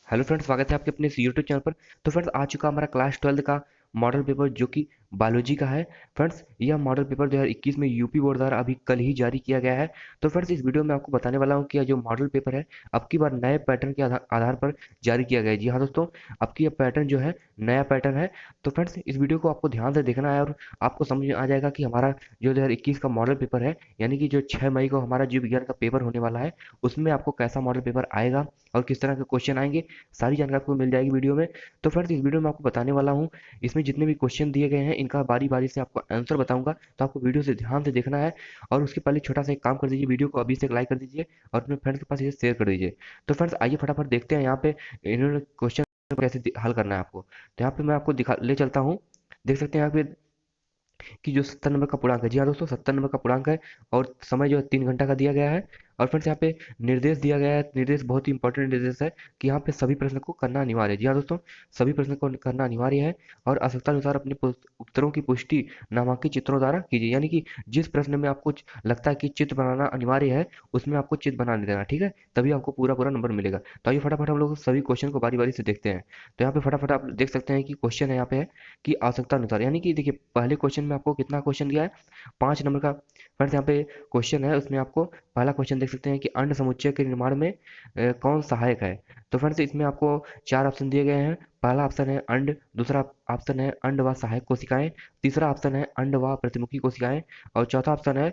Hello friends, स्वागत है आपके अपने इस यूट्यूब चैनल पर। तो फ्रेंड्स, आ चुका हमारा क्लास 12 का मॉडल पेपर जो कि बायोलॉजी का है। फ्रेंड्स, यह मॉडल पेपर 2021 में यूपी बोर्ड द्वारा अभी कल ही जारी किया गया है। तो फ्रेंड्स, इस वीडियो में आपको बताने वाला हूं कि यह जो मॉडल पेपर है अब की बार नए पैटर्न के आधार पर जारी किया गया है। जी हाँ दोस्तों, अब की यह पैटर्न जो है नया पैटर्न है। तो फ्रेंड्स, इस वीडियो को आपको ध्यान से देखना है और आपको समझ में आ जाएगा कि हमारा जो 2021 का मॉडल पेपर है, यानी कि जो 6 मई को हमारा जीव विज्ञान का पेपर होने वाला है, उसमें आपको कैसा मॉडल पेपर आएगा और किस तरह के क्वेश्चन आएंगे, सारी जानकारी आपको मिल जाएगी वीडियो में। तो फ्रेंड्स, इस वीडियो में आपको बताने वाला हूँ, इसमें जितने भी क्वेश्चन दिए गए हैं इनका बारी बारी से आपको आंसर बताऊंगा। तो आपको वीडियो से ध्यान से देखना है। और उसके पहले छोटा सा एक काम कर दीजिए, वीडियो को अभी से लाइक कर दीजिए और अपने फ्रेंड्स के पास इसे शेयर कर दीजिए। तो फ्रेंड्स, आइए फटाफट देखते हैं यहाँ पे इन्होंने क्वेश्चन कैसे हल करना है आपको। तो यहाँ पे मैं आपको दिखा ले चलता हूँ। देख सकते हैं यहाँ पे कि जो 70 नंबर का पूर्णांक है। जी हाँ दोस्तों, 70 नंबर का पूर्णांक है और समय जो है 3 घंटा का दिया गया है। और फ्रेंड्स, यहाँ पे निर्देश दिया गया है। निर्देश बहुत ही इंपॉर्टेंट निर्देश है कि यहाँ पे सभी प्रश्न को करना अनिवार्य है। जी हाँ दोस्तों, सभी प्रश्न को करना अनिवार्य है और आवश्यकता अनुसार अपने उत्तरों की पुष्टि नामांकित चित्रों द्वारा कीजिए। यानी कि जिस प्रश्न में आपको लगता है कि चित्र बनाना अनिवार्य है, उसमें आपको चित्र बना देना, ठीक है, तभी आपको पूरा पूरा नंबर मिलेगा। तो आइए फटाफट हम लोग सभी क्वेश्चन को बारी बारी से देखते हैं। तो यहाँ पे फटाफट आप देख सकते हैं कि क्वेश्चन है यहाँ पे है कि आवश्यकता अनुसार, यानी कि देखिए पहले क्वेश्चन में आपको कितना क्वेश्चन दिया है, 5 नंबर का। फ्रेंड्स, यहाँ पे क्वेश्चन है, उसमें आपको पहला क्वेश्चन देख सकते हैं कि अंड समुच्चय के निर्माण में कौन सहायक है। तो फ्रेंड्स, इसमें आपको 4 ऑप्शन दिए गए हैं। पहला ऑप्शन है अंड, दूसरा ऑप्शन है अंड व सहायक कोशिकाएं, तीसरा ऑप्शन है अंड व प्रतिमुखी कोशिकाएं और चौथा ऑप्शन है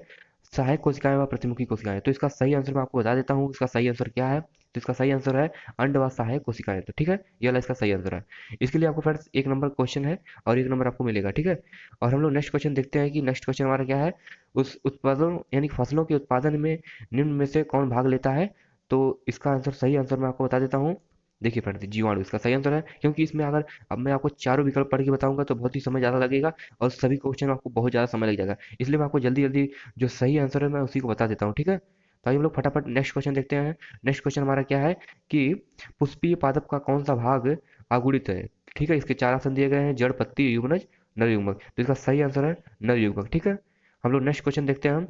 सहायक कोशिकाएं व प्रतिमुखी कोशिकाएं। तो इसका सही आंसर मैं आपको बता देता हूँ, इसका सही आंसर क्या है। तो इसका सही आंसर है अंड व सहायक कोशिकाएं। तो ठीक है, ये वाला इसका सही आंसर है। इसके लिए आपको फ्रेंड्स 1 नंबर क्वेश्चन है और 1 नंबर आपको मिलेगा, ठीक है। और हम लोग नेक्स्ट क्वेश्चन देखते हैं कि नेक्स्ट क्वेश्चन हमारा क्या है। उस उत्पादन यानी कि फसलों के उत्पादन में निम्न में से कौन भाग लेता है। तो इसका आंसर, सही आंसर मैं आपको बता देता हूँ। देखिए फ्रेंड्स, जीवाणु इसका सही आंसर है, क्योंकि इसमें अगर अब मैं आपको चारों विकल्प पढ़ के बताऊंगा तो बहुत ही समय ज़्यादा लगेगा और सभी क्वेश्चन में आपको बहुत ज़्यादा समय लग जाएगा। इसलिए मैं आपको जल्दी जल्दी जो सही आंसर है मैं उसी को बता देता हूँ, ठीक है। तो आइए हम लोग फटाफट नेक्स्ट क्वेश्चन देखते हैं। नेक्स्ट क्वेश्चन हमारा क्या है कि पुष्पीय पादप का कौन सा भाग अगुणित है। ठीक है, इसके 4 ऑप्शन दिए गए हैं, जड़, पत्ती, युग्मज, नर युग्मक। तो इसका सही आंसर है नर युग्मक, ठीक है। हम लोग नेक्स्ट क्वेश्चन देखते हैं। हम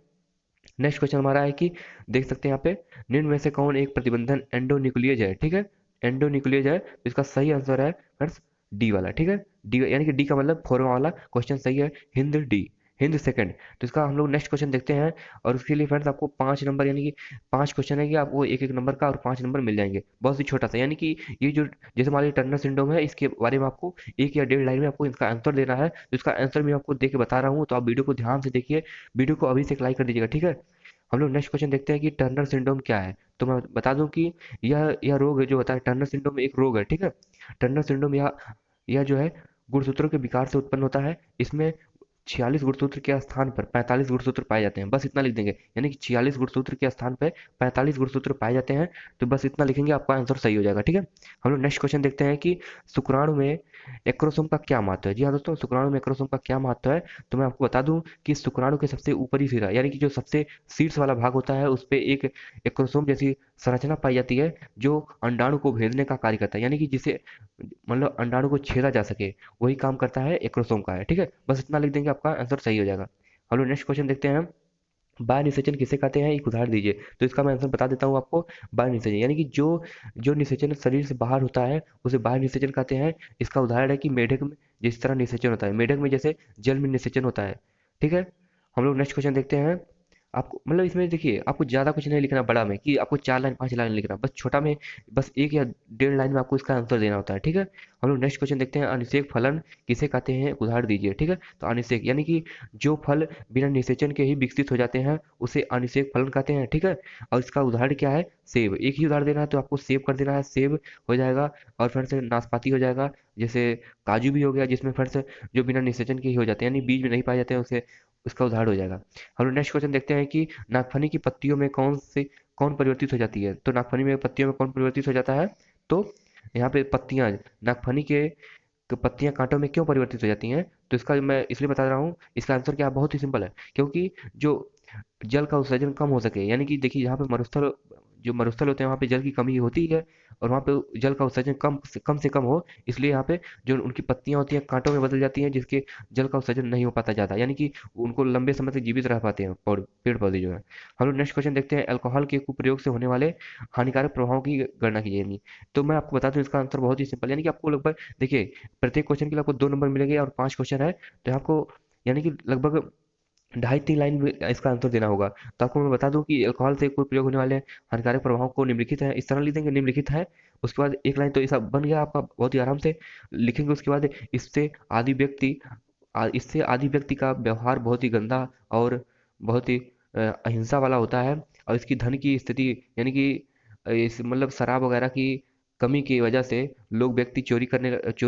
नेक्स्ट क्वेश्चन हमारा है कि देख सकते हैं यहाँ पे निम्न में से कौन एक प्रतिबंधन एंडोन्यूक्लियज है। ठीक है, एंडोन्यूक्लियज है, तो इसका सही आंसर है फ्रेंड्स डी वाला, ठीक है। डी यानी कि डी का मतलब फोरवा वाला क्वेश्चन सही है, हिंद डी, हिंद सेकंड। तो इसका हम लोग नेक्स्ट क्वेश्चन देखते हैं। और उसके लिए फ्रेंड्स आपको 5 नंबर, यानी कि 5 क्वेश्चन है कि आपको एक एक नंबर का और 5 नंबर मिल जाएंगे, बहुत ही छोटा सा। यानी कि ये जो जैसे मान लीजिए टर्नर सिंड्रोम है, इसके बारे में आपको 1 या 1.5 लाइन में आपको इसका आंसर देना है। तो इसका आंसर मैं आपको दे के बता रहा हूँ, तो आप वीडियो को ध्यान से देखिए, वीडियो को अभी से लाइक कर दीजिएगा, ठीक है। हम लोग नेक्स्ट क्वेश्चन देखते हैं कि टर्नर सिंड्रोम क्या है। तो मैं बता दूं कि यह रोग है जो होता है, टर्नर सिंड्रोम एक रोग है, ठीक है। टर्नर सिंड्रोम यह जो है गुणसूत्रों के विकार से उत्पन्न होता है। इसमें 46 गुणसूत्र के स्थान पर 45 गुणसूत्र पाए जाते हैं, बस इतना लिख देंगे। यानी कि 46 गुणसूत्र के स्थान पर 45 गुणसूत्र पाए जाते हैं। तो बस इतना लिखेंगे, आपका आंसर सही हो जाएगा, ठीक है। हम लोग नेक्स्ट क्वेश्चन देखते हैं कि शुक्राणु में एक्रोसोम का क्या महत्व है। जी हाँ दोस्तों, शुक्राणु में एक्रोसोम का क्या महत्व है। तो मैं आपको बता दूं कि शुक्राणु के सबसे ऊपरी सिरा, यानी कि जो सबसे शीर्ष वाला भाग होता है, उस पे एक एक्रोसोम जैसी संरचना पाई जाती है जो अंडाणु को भेदने का कार्य करता है। यानी कि जिसे मतलब अंडाणु को छेदा जा सके, वही काम करता है एक्रोसोम का है, ठीक है। बस इतना लिख देंगे, आपका आंसर सही हो जाएगा। हम लोग नेक्स्ट क्वेश्चन देखते हैं। बाह्य निषेचन किसे कहते हैं, एक उदाहरण दीजिए। तो इसका मैं आंसर बता देता हूँ आपको। बाह्य निषेचन यानी कि जो जो निषेचन शरीर से बाहर होता है उसे बाह्य निषेचन कहते हैं। इसका उदाहरण है कि मेढक में जिस तरह निषेचन होता है, मेढक में जैसे जल में निषेचन होता है, ठीक है। हम लोग नेक्स्ट क्वेश्चन देखते हैं। आपको मतलब इसमें देखिए, आपको ज़्यादा कुछ नहीं लिखना बड़ा में कि आपको 4 लाइन 5 लाइन लिखना, बस छोटा में बस 1 या 1.5 लाइन में आपको इसका आंसर देना होता है, ठीक है। हम लोग नेक्स्ट क्वेश्चन देखते हैं। अनिषेक फलन किसे कहते हैं, एक उदाहरण दीजिए, ठीक है। तो अनिषेक यानी कि जो फल बिना निषेचन के ही विकसित हो जाते हैं उसे अनिषेक फलन कहते हैं, ठीक है। और इसका उदाहरण क्या है, सेब। एक ही उदाहरण देना है तो आपको सेब कर देना है, सेब हो जाएगा। और फिर से नाशपाती हो जाएगा, जैसे काजू भी हो गया, जिसमें फिर से जो बिना निषेचन के ही हो जाते हैं, यानी बीज में नहीं पाए जाते हैं, उसे उसका उदाहरण हो जाएगा। हम लोग नेक्स्ट क्वेश्चन देखते हैं कि नागफनी की पत्तियों में कौन परिवर्तित हो जाती है। तो नागफनी में पत्तियों में कौन परिवर्तित हो जाता है। तो यहाँ पे पत्तियां, नागफनी के पत्तियां कांटों में क्यों परिवर्तित हो जाती हैं। तो इसका मैं इसलिए बता रहा हूँ, इसका आंसर क्या है, बहुत ही सिंपल है। क्योंकि जो जल का उत्सर्जन कम हो सके, यानी कि देखिए यहाँ पे मरुस्थल जो मरुस्थल होते हैं वहाँ पे जल की कमी होती है, और वहाँ पे जल का उत्सर्जन कम से कम हो, इसलिए यहाँ पे जो उनकी पत्तियां होती हैं कांटों में बदल जाती हैं, जिसके जल का उत्सर्जन नहीं हो पाता ज़्यादा, यानी कि उनको लंबे समय तक जीवित रह पाते हैं पेड़ पौधे जो है। हम लोग नेक्स्ट क्वेश्चन देखते हैं, अल्कोहल के कुप्रयोग से होने वाले हानिकारक प्रभावों की गणना कीजिए। यानी तो मैं आपको बता दूं इसका आंसर बहुत ही सिंपल, यानी कि आपको लगभग देखिए प्रत्येक क्वेश्चन के लिए आपको 2 नंबर मिलेंगे, और 5 क्वेश्चन है तो आपको यानी कि लगभग 2.5-3 लाइन में इसका आंसर देना होगा। तो आपको मैं बता दूं कि अल्कोहल से कोई प्रयोग होने वाले हानिकारक प्रभावों को निम्नलिखित है, इस तरह लिख देंगे निम्नलिखित है, उसके बाद एक लाइन तो ऐसा बन गया आपका, बहुत ही आराम से लिखेंगे। उसके बाद इससे आदि व्यक्ति का व्यवहार बहुत ही गंदा और बहुत ही अहिंसा वाला होता है, और इसकी धन की स्थिति यानी कि इस मतलब शराब वगैरह की कमी की वजह से लोग व्यक्ति चोरी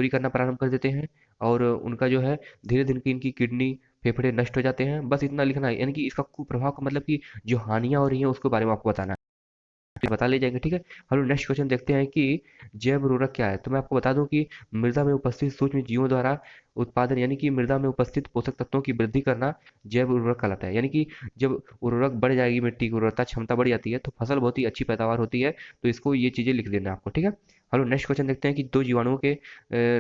करना प्रारंभ कर देते हैं, और उनका जो है धीरे धीरे की इनकी किडनी फेफड़े नष्ट हो जाते हैं। बस इतना लिखना है, यानी कि इसका कुप्रभाव का मतलब कि जो हानियां हो रही हैं उसके बारे में आपको बताना है, तो बता ले जाएंगे, ठीक है। हम लोग नेक्स्ट क्वेश्चन देखते हैं कि जैव उर्वरक क्या है। तो मैं आपको बता दूं कि मृदा में उपस्थित सूक्ष्म जीवों द्वारा उत्पादन, यानी कि मृदा में उपस्थित पोषक तत्वों की वृद्धि करना जैव उर्वरक कहलाता है। यानी कि जब उर्वरक बढ़ जाएगी, मिट्टी की उर्वरता क्षमता बढ़ जाती है, तो फसल बहुत ही अच्छी पैदावार होती है। तो इसको ये चीजें लिख देना है आपको, ठीक है। हम लोग नेक्स्ट क्वेश्चन देखते हैं कि दो जीवाणुओं के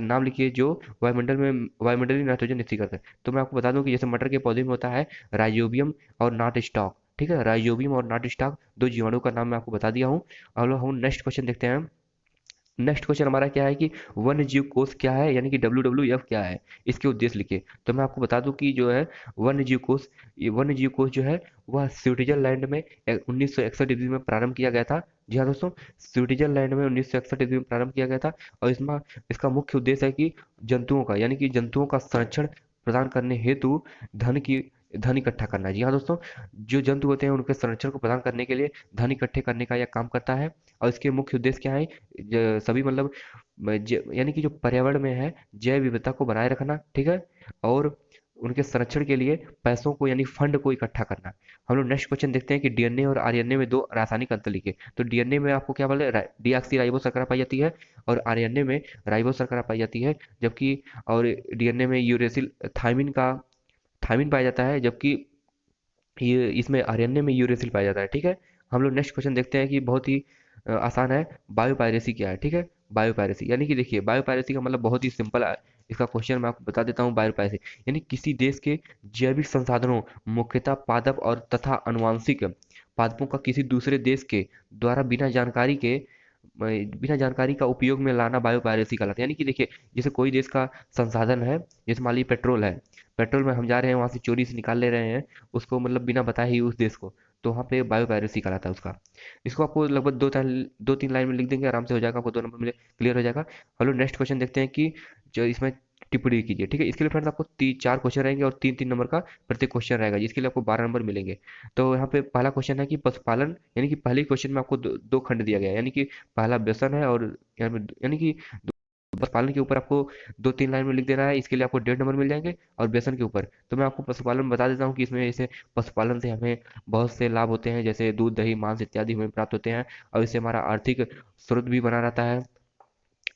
नाम लिखिए जो वायुमंडलीय नाइट्रोजन स्थिर करते हैं। तो मैं आपको बता दूं कि जैसे मटर के पौधे में होता है राइजोबियम और नॉट स्टॉक, ठीक है, राइजोबियम और नॉट स्टॉक दो जीवाणु का नाम मैं आपको बता दिया हूँ। और हम नेक्स्ट क्वेश्चन देखते हैं। नेक्स्ट क्वेश्चन हमारा क्या है कि वन्य जीव कोष क्या है, यानी कि WWF क्या है, इसके उद्देश्य लिखिए। तो मैं आपको बता दूं कि जो है वन्य जीव कोष, ये वन्य जीव कोष जो है वह स्विट्जरलैंड में 1961 ईस्वी में प्रारंभ किया गया था। जी हाँ दोस्तों, स्विट्जरलैंड में 1961 ईस्वी में प्रारंभ किया गया था, और इसमें इसका मुख्य उद्देश्य है कि जंतुओं का, यानी कि जंतुओं का संरक्षण प्रदान करने हेतु धन की धन इकट्ठा करना। जी हाँ दोस्तों, जो जंतु होते हैं उनके संरक्षण को प्रदान करने के लिए धन इकट्ठे करने का यह काम करता है। और इसके मुख्य उद्देश्य क्या है, सभी मतलब यानी कि जो पर्यावरण में है जैव विविधता को बनाए रखना, ठीक है, और उनके संरक्षण के लिए पैसों को यानी फंड को इकट्ठा करना। हम लोग नेक्स्ट क्वेश्चन देखते हैं कि डीएनए और आरएनए में दो रासायनिक अंतर लिखे। तो डीएनए में आपको क्या बोले, डीऑक्सी राइबो शर्करा पाई जाती है, और आरएनए में राइबो शर्करा पाई जाती है, जबकि और डीएनए में यूरेसिल थायमिन पाया जाता है, जबकि ये इसमें आरएनए में यूरेसिल पाया जाता है, ठीक है। हम लोग नेक्स्ट क्वेश्चन देखते हैं कि बहुत ही आसान है, बायोपायरेसी क्या है, ठीक है। बायोपायरेसी यानी कि देखिए बायोपायरेसी का मतलब बहुत ही सिंपल है, इसका क्वेश्चन मैं आपको बता देता हूँ। बायोपायरेसी यानी किसी देश के जैविक संसाधनों, मुख्यतः पादप और तथा अनुवांशिक पादपों का किसी दूसरे देश के द्वारा बिना जानकारी का उपयोग में लाना बायोपायरेसी कहलाता है। यानी कि देखिए जैसे कोई देश का संसाधन है, जैसे मान लीजिए पेट्रोल है, पेट्रोल में हम जा रहे हैं वहां से चोरी से निकाल ले रहे हैं उसको, मतलब बिना बताए ही उस देश को, तो वहाँ पे बायोपायरेसी कहलाता है उसका। इसको आपको लगभग 2-3 लाइन में लिख देंगे, आराम से हो जाएगा, आपको 2 नंबर में क्लियर हो जाएगा। हम लोग नेक्स्ट क्वेश्चन देखते हैं कि जो इसमें टिप्पणी कीजिए, ठीक है। इसके लिए फ्रेंड्स आपको 4 क्वेश्चन रहेंगे, और 3-3 नंबर का प्रत्येक क्वेश्चन रहेगा, जिसके लिए आपको 12 नंबर मिलेंगे। तो यहाँ पे पहला क्वेश्चन है कि पशुपालन, यानी कि पहले क्वेश्चन में आपको दो खंड दिया गया है, यानी कि पहला व्यसन है, और यानी कि पशुपालन के ऊपर आपको 2-3 लाइन में लिख देना है, इसके लिए आपको 1.5 नंबर मिल जाएंगे। और व्यसन के ऊपर तो मैं आपको पशुपालन बता देता हूँ कि इसमें जैसे पशुपालन से हमें बहुत से लाभ होते हैं, जैसे दूध दही मांस इत्यादि हमें प्राप्त होते हैं, और इससे हमारा आर्थिक स्रोत भी बना रहता है।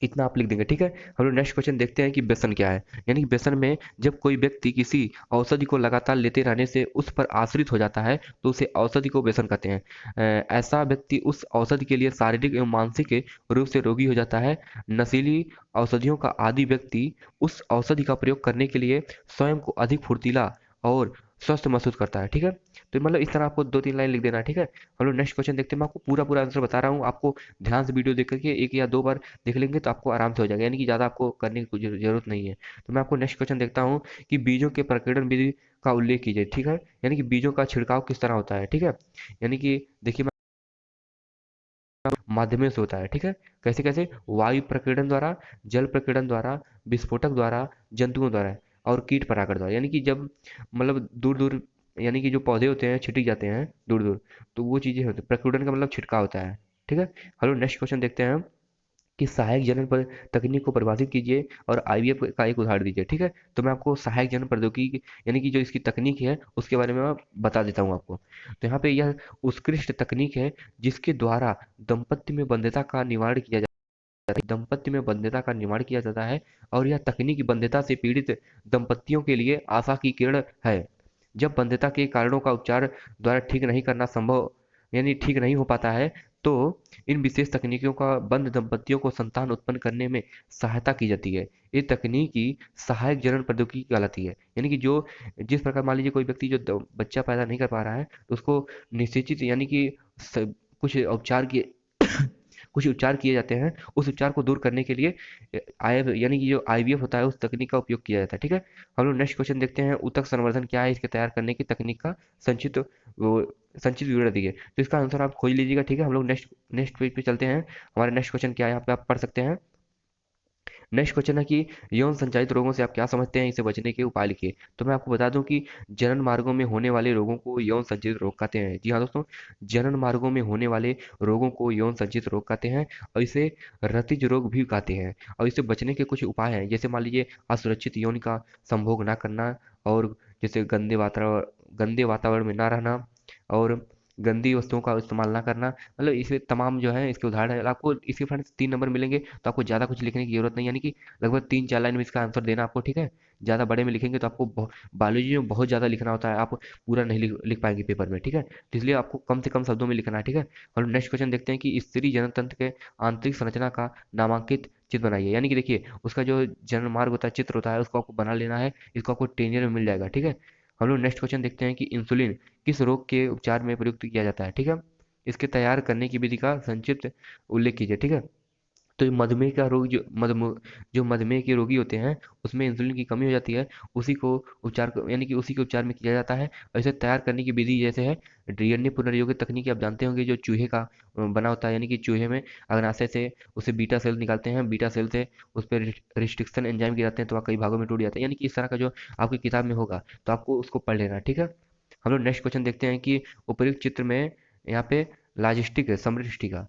इतना आप लिख देंगे, ठीक है। हम लोग नेक्स्ट क्वेश्चन देखते हैं कि व्यसन क्या है। यानी कि व्यसन में जब कोई व्यक्ति किसी औषधि को लगातार लेते रहने से उस पर आश्रित हो जाता है, तो उसे औषधि को व्यसन कहते हैं। ऐसा व्यक्ति उस औषधि के लिए शारीरिक एवं मानसिक रूप से रोगी हो जाता है। नशीली औषधियों का आदी व्यक्ति उस औषधि का प्रयोग करने के लिए स्वयं को अधिक फुर्तीला और स्वस्थ महसूस करता है, ठीक है। तो मतलब इस तरह आपको 2-3 लाइन लिख देना है, ठीक है। हम लोग नेक्स्ट क्वेश्चन देखते हैं, मैं आपको पूरा पूरा आंसर बता रहा हूँ, आपको ध्यान से वीडियो देख करके 1 या 2 बार देख लेंगे तो आपको आराम से हो जाएगा, यानी कि ज़्यादा आपको करने की कुछ जरूरत नहीं है। तो मैं आपको नेक्स्ट क्वेश्चन देखता हूँ कि बीजों के प्रकीर्णन विधि का उल्लेख कीजिए, ठीक है। यानी कि बीजों का छिड़काव किस तरह होता है, ठीक है। यानी कि देखिए माध्यमों से होता है, ठीक है। कैसे कैसे, वायु प्रकीर्णन द्वारा, जल प्रकीर्णन द्वारा, विस्फोटक द्वारा, जंतुओं द्वारा, और कीट परागण द्वारा। यानी कि जब मतलब दूर दूर, यानी कि जो पौधे होते हैं छिटिक जाते हैं दूर दूर, तो वो चीजें होती है, प्रकीर्णन का मतलब छिड़काव होता है, ठीक है। हेलो नेक्स्ट क्वेश्चन देखते हैं कि सहायक जनन पर तकनीक को परिभाषित कीजिए और आईवीएफ का एक उदाहरण दीजिए, ठीक है। तो मैं आपको सहायक जनन प्रौद्योगिकी यानी कि जो इसकी तकनीक है उसके बारे में मैं बता देता हूँ आपको। तो यहाँ पे यह उत्कृष्ट तकनीक है जिसके द्वारा दंपत्ति में बंध्यता का निवारण किया जाता है, और यह तकनीक बंध्यता से पीड़ित दंपत्तियों के लिए आशा की किरण है। जब बंध्यता के कारणों का उपचार द्वारा ठीक नहीं हो पाता है, तो इन विशेष तकनीकों का बंद दंपतियों को संतान उत्पन्न करने में सहायता की जाती है। ये तकनीकी सहायक जनन प्रौद्योगिकी कहलाती है। यानी कि जो जिस प्रकार मान लीजिए कोई व्यक्ति जो बच्चा पैदा नहीं कर पा रहा है, तो उसको निषेचित यानी कि कुछ उपचार किए कुछ उपचार किए जाते हैं। उस उपचार को दूर करने के लिए आई यानी कि जो आईवीएफ होता है उस तकनीक का उपयोग किया जाता है। ठीक है, हम लोग नेक्स्ट क्वेश्चन देखते हैं। ऊतक संवर्धन क्या है, इसके तैयार करने की तकनीक का संक्षिप्त वो संक्षिप्त विवरण दिए। तो इसका आंसर आप खोज लीजिएगा। ठीक है, हम लोग नेक्स्ट नेक्स्ट पेज पे चलते हैं। हमारा नेक्स्ट क्वेश्चन क्या है, यहाँ पे आप पढ़ सकते हैं। नेक्स्ट क्वेश्चन है कि यौन संचालित रोगों से आप क्या समझते हैं, इसे बचने के उपाय लिखिए। तो मैं आपको बता दूं कि जनन मार्गों में होने वाले रोगों को यौन संचालित रोग कहते हैं। जी हाँ दोस्तों, जनन मार्गों में होने वाले रोगों को यौन संचालित रोग कहते हैं, और इसे रतिज रोग भी कहते हैं। और इसे बचने के कुछ उपाय हैं, जैसे मान लीजिए असुरक्षित यौन का संभोग ना करना, और जैसे गंदे वातावरण में ना रहना, और गंदी वस्तुओं का इस्तेमाल ना करना। मतलब इसे तमाम जो है इसके उदाहरण है। आपको इसके फ्रेंड्स 3 नंबर मिलेंगे, तो आपको ज़्यादा कुछ लिखने की जरूरत नहीं, यानी कि लगभग 3-4 लाइन में इसका आंसर देना आपको। ठीक है, ज़्यादा बड़े में लिखेंगे तो आपको बायोलॉजी में बहुत ज़्यादा लिखना होता है, आप पूरा नहीं लिख पाएंगे पेपर में। ठीक है, तो इसलिए आपको कम से कम शब्दों में लिखना है। ठीक है, और नेक्स्ट क्वेश्चन देखते हैं कि स्त्री जनन तंत्र के आंतरिक संरचना का नामांकित चित्र बनाइए। यानी कि देखिए उसका जो जनन मार्ग होता है, चित्र होता है, उसको आपको बना लेना है। इसको आपको टेनियर में मिल जाएगा। ठीक है, हम लोग नेक्स्ट क्वेश्चन देखते हैं कि इंसुलिन किस रोग के उपचार में प्रयुक्त किया जाता है। ठीक है, इसके तैयार करने की विधि का संक्षिप्त उल्लेख कीजिए। ठीक है, तो ये मधुमेह का रोग जो मधुमेह के रोगी होते हैं, उसमें इंसुलिन की कमी हो जाती है, उसी को यानी कि उसी के उपचार में किया जाता है। और इसे तैयार करने की विधि जैसे है डीएनए पुनर्योगित तकनीक, आप जानते होंगे, जो चूहे का बना होता है। यानी कि चूहे में अग्नाशय से उसे बीटा सेल निकालते हैं, बीटा सेल से उस पर रिस्ट्रिक्शन एंजाइम गिराते हैं, तो वह कई भागों में टूट जाता है। यानी कि इस तरह का जो आपकी किताब में होगा, तो आपको उसको पढ़ लेना है। ठीक है, हम लोग नेक्स्ट क्वेश्चन देखते हैं कि उपर्युक्त चित्र में यहाँ पे लॉजिस्टिक है, समदृष्टि का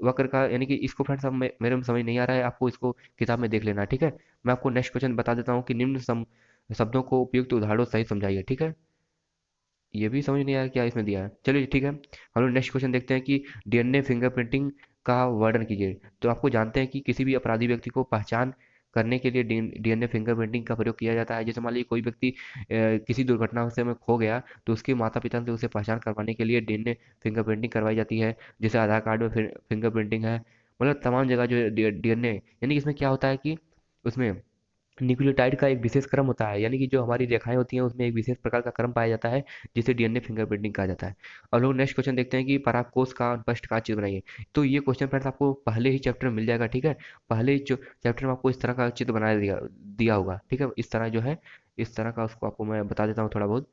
वक्र का, यानी कि इसको फ्रेंड्स अब मेरे में समझ नहीं आ रहा है, आपको इसको किताब में देख लेना है। ठीक है, मैं आपको नेक्स्ट क्वेश्चन बता देता हूँ कि निम्न शब्दों को उपयुक्त उदाहरणों सहित समझाइए। ठीक है, ये भी समझ नहीं आया क्या इसमें दिया है। चलिए ठीक है, हम लोग नेक्स्ट क्वेश्चन देखते हैं कि डीएनए फिंगरप्रिंटिंग का वर्णन कीजिए। तो आपको जानते हैं कि किसी भी अपराधी व्यक्ति को पहचान करने के लिए डीएनए फिंगरप्रिंटिंग का प्रयोग किया जाता है। जैसे मान लीजिए कोई व्यक्ति किसी दुर्घटना से में खो गया, तो उसके माता पिता से उसे पहचान करवाने के लिए डीएनए फिंगरप्रिंटिंग करवाई जाती है। जैसे आधार कार्ड में फिंगरप्रिंटिंग है, मतलब तमाम जगह जो डीएनए, यानी कि इसमें क्या होता है कि उसमें न्यूक्लियोटाइड का एक विशेष क्रम होता है। यानी कि जो हमारी रेखाएं होती हैं उसमें एक विशेष प्रकार का क्रम पाया जाता है, जिसे डीएनए फिंगरप्रिंटिंग कहा जाता है। और लोग नेक्स्ट क्वेश्चन देखते हैं कि परागकोश का स्पष्ट का चित्र बनाइए। तो ये क्वेश्चन फ्रेंड्स आपको पहले ही चैप्टर में मिल जाएगा। ठीक है, पहले ही चैप्टर में आपको इस तरह का चित्र बनाया दिया दिया होगा। ठीक है, इस तरह जो है, इस तरह का उसको आपको मैं बता देता हूँ थोड़ा बहुत।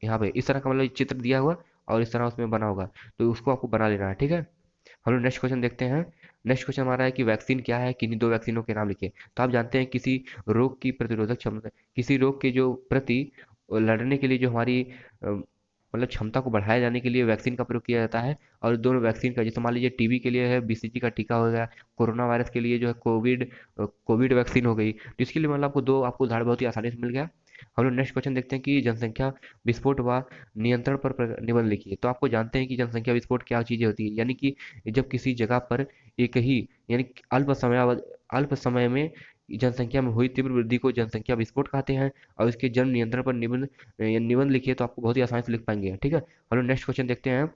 यहाँ पे इस तरह का मतलब चित्र दिया हुआ, और इस तरह उसमें बना होगा, तो उसको आपको बना लेना है। ठीक है, हम लोग नेक्स्ट क्वेश्चन देखते हैं। नेक्स्ट क्वेश्चन हमारा है कि वैक्सीन क्या है, किन्हीं 2 वैक्सीनों के नाम लिखिए। तो आप जानते हैं किसी रोग की प्रतिरोधक क्षमता, किसी रोग के जो प्रति लड़ने के लिए जो हमारी मतलब क्षमता को बढ़ाए जाने के लिए वैक्सीन का प्रयोग किया जाता है। और दोनों वैक्सीन का, जैसे मान लीजिए टीबी के लिए है बीसीजी का टीका हो गया, कोरोना वायरस के लिए जो है कोविड वैक्सीन हो गई। तो इसके लिए मतलब आपको दो आपको उदाहरण बहुत ही आसानी से मिल गया। हम लोग नेक्स्ट क्वेश्चन देखते हैं कि जनसंख्या विस्फोट व नियंत्रण पर निबंध लिखिए। तो आपको जानते हैं कि जनसंख्या विस्फोट क्या चीजें होती है, यानी कि जब किसी जगह पर एक ही, यानी कि अल्प समय में जनसंख्या में हुई तीव्र वृद्धि को जनसंख्या विस्फोट कहते हैं। और इसके जन्म नियंत्रण पर निबंध लिखिए, तो आपको बहुत ही आसानी से लिख पाएंगे। ठीक है, हम लोग नेक्स्ट क्वेश्चन देखते हैं।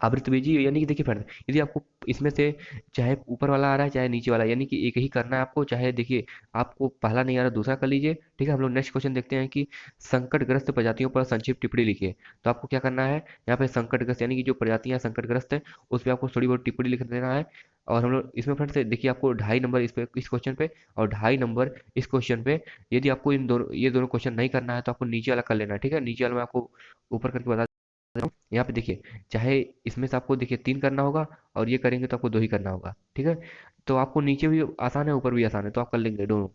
आवृत्तबीजी, यानी कि देखिए फ्रेंड, यदि आपको इसमें से चाहे ऊपर वाला आ रहा है चाहे नीचे वाला, यानी कि एक ही करना है आपको, चाहे देखिए आपको पहला नहीं आ रहा दूसरा कर लीजिए। ठीक है, हम लोग नेक्स्ट क्वेश्चन देखते हैं कि संकटग्रस्त प्रजातियों पर संक्षिप्त टिप्पणी लिखिए। तो आपको क्या करना है, यहाँ पे संकटग्रस्त यानी कि जो प्रजातियां संकटग्रस्त है, उस पर आपको थोड़ी बहुत टिप्पणी लिख देना है। और हम लोग इसमें फ्रेंड से देखिए आपको 2.5 नंबर इस पे, इस क्वेश्चन पे, और 2.5 नंबर इस क्वेश्चन पे। यदि आपको ये दोनों क्वेश्चन नहीं करना है, तो आपको नीचे वाला कर लेना है। ठीक है, नीचे वाला मैं आपको ऊपर करके बता रहा हूँ। यहाँ पे देखिए, चाहे इसमें से आपको देखिए 3 करना होगा, और ये करेंगे तो आपको 2 ही करना होगा। ठीक है, तो आपको नीचे भी आसान है ऊपर भी आसान है, तो आप कर लेंगे दोनों।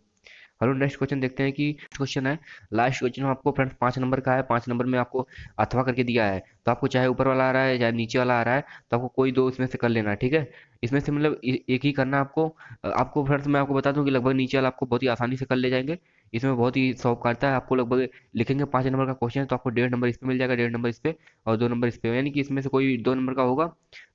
हेलो, नेक्स्ट क्वेश्चन देखते हैं कि क्वेश्चन है, लास्ट क्वेश्चन आपको फ्रेंड्स 5 नंबर का है। 5 नंबर में आपको अथवा करके दिया है, तो आपको चाहे ऊपर वाला आ रहा है चाहे नीचे वाला आ रहा है, तो आपको कोई दो इसमें से कर लेना है। ठीक है, इसमें से मतलब एक ही करना है आपको। आपको फ्रेंड्स मैं आपको बता दूं कि लगभग नीचे वाला आपको बहुत ही आसानी से कर ले जाएंगे। इसमें बहुत ही सॉल्व करता है, आपको लगभग लिखेंगे 5 नंबर का क्वेश्चन है, तो आपको 1.5 नंबर इस पे मिल जाएगा, 1.5 नंबर इस पे, और 2 नंबर इस पे। यानी कि इसमें से कोई 2 नंबर का होगा,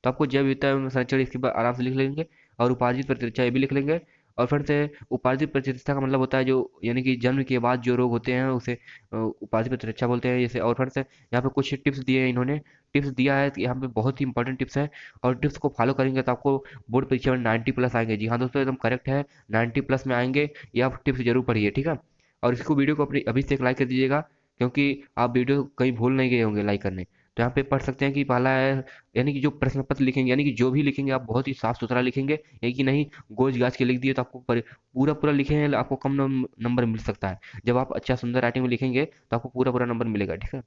तो आपको जैव विविधता एवं संरक्षण इसके बाद आराम से लिख लेंगे, और उपार्जित प्रतिरक्षा ये भी लिख लेंगे। और फ्रेंड्स उपाधि प्रतिष्ठा का मतलब होता है जो यानी कि जन्म के बाद जो रोग होते हैं उसे उपाधि प्रतिष्ठा बोलते हैं जैसे। और फ्रेंड्स यहाँ पे कुछ टिप्स दिए हैं इन्होंने, टिप्स दिया है कि यहाँ पे बहुत ही इंपॉर्टेंट टिप्स है, और टिप्स को फॉलो करेंगे तो आपको बोर्ड परीक्षा में 90 प्लस आएंगे। जी हाँ दोस्तों, एकदम करेक्ट है, 90 प्लस में आएंगे। ये आप टिप्स जरूर पढ़िए, ठीक है। और इसको वीडियो को अपनी अभी से एक लाइक कर दीजिएगा, क्योंकि आप वीडियो कहीं भूल नहीं गए होंगे लाइक करने। तो यहाँ पे पढ़ सकते हैं कि पहला है, यानी कि जो प्रश्न पत्र लिखेंगे, यानी कि जो भी लिखेंगे आप बहुत ही साफ सुथरा लिखेंगे, ये कि नहीं गोज गाज के लिख दिए तो आपको पूरा पूरा लिखेंगे आपको कम नंबर मिल सकता है। जब आप अच्छा सुंदर राइटिंग में लिखेंगे तो आपको पूरा पूरा नंबर मिलेगा, ठीक है।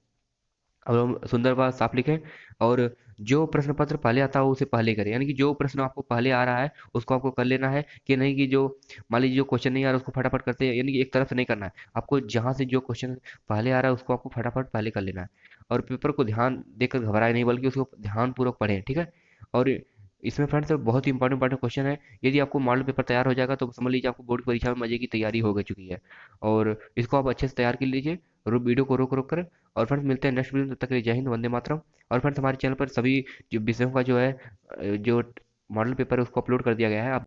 अब हम सुंदर बात साफ लिखें, और जो प्रश्न पत्र पहले आता है उसे पहले करें, यानी कि जो प्रश्न आपको पहले आ रहा है उसको आपको कर लेना है, कि नहीं कि जो मान लीजिए जो क्वेश्चन नहीं आ रहा उसको फटाफट करते हैं, यानी कि एक तरफ से नहीं करना है आपको, जहाँ से जो क्वेश्चन पहले आ रहा है उसको आपको फटाफट पहले कर लेना है। और पेपर को ध्यान देकर घबराए नहीं, बल्कि उसको ध्यानपूर्वक पढ़ें, ठीक है। और इसमें फ्रेंड्स बहुत ही इंपॉर्टेंट क्वेश्चन है। यदि आपको मॉडल पेपर तैयार हो जाएगा तो समझ लीजिए आपको बोर्ड परीक्षा में मजे की तैयारी हो गई चुकी है। और इसको आप अच्छे से तैयार कर लीजिए, वीडियो को रोक रोक कर। और फ्रेंड्स मिलते हैं नेक्स्ट वीडियो में, तब तक के लिए जय हिंद, वंदे मातरम। और फ्रेंड्स हमारे चैनल पर सभी जो विषयों का जो है जो मॉडल पेपर है उसको अपलोड कर दिया गया है, आप